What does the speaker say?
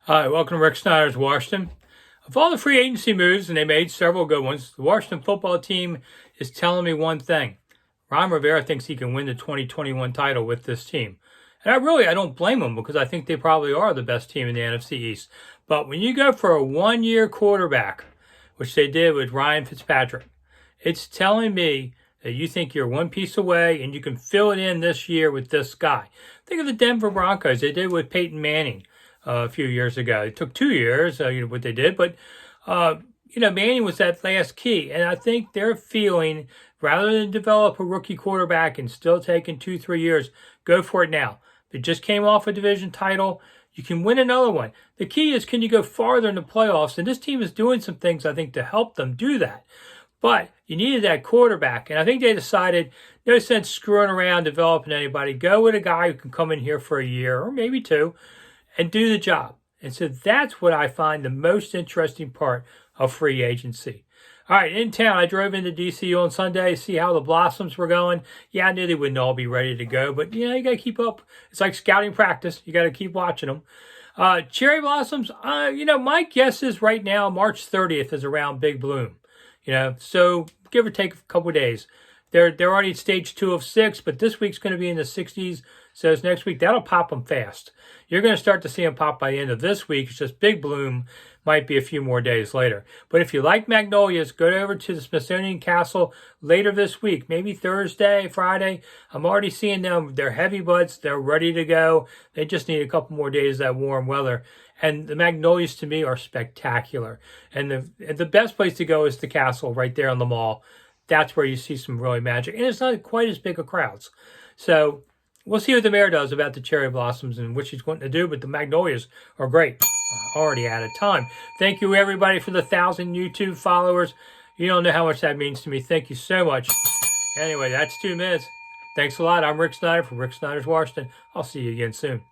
Hi, welcome to Rick Snider's Washington. Of all the free agency moves, and they made several good ones, the Washington football team is telling me one thing. Ron Rivera thinks he can win the 2021 title with this team. And I don't blame him because I think they probably are the best team in the NFC East. But when you go for a one-year quarterback, which they did with Ryan Fitzpatrick, it's telling me that you think you're one piece away and you can fill it in this year with this guy. Think of the Denver Broncos. They did with Peyton Manning a few years ago. It took 2 years, what they did, but Manning was that last key, and I think they're feeling rather than develop a rookie quarterback and still taking 2-3 years, go for it now. They just came off a division title. You can win another one. The key is, can you go farther in the playoffs? And this team is doing some things, I think, to help them do that. But you needed that quarterback, and I think they decided no sense screwing around developing anybody. Go with a guy who can come in here for a year or maybe two and do the job. And so that's what I find the most interesting part of free agency. All right, in town, I drove into DCU on Sunday to see how the Blossoms were going. Yeah, I knew they wouldn't all be ready to go, but, you got to keep up. It's like scouting practice. You got to keep watching them. Cherry Blossoms, my guess is right now March 30th is around Big Bloom. So give or take a couple of days. They're already at stage 2 of 6, but this week's going to be in the 60s. So it's next week. That'll pop them fast. You're going to start to see them pop by the end of this week. It's just Big Bloom might be a few more days later. But if you like magnolias, go over to the Smithsonian Castle later this week, maybe Thursday, Friday. I'm already seeing them. They're heavy buds. They're ready to go. They just need a couple more days of that warm weather. And the magnolias, to me, are spectacular. And the best place to go is the castle right there on the mall. That's where you see some really magic. And it's not quite as big a crowds. So we'll see what the mayor does about the cherry blossoms and what she's going to do, but the magnolias are great. Already out of time. Thank you, everybody, for the 1,000 YouTube followers. You don't know how much that means to me. Thank you so much. Anyway, that's 2 minutes. Thanks a lot. I'm Rick Snider from Rick Snider's Washington. I'll see you again soon.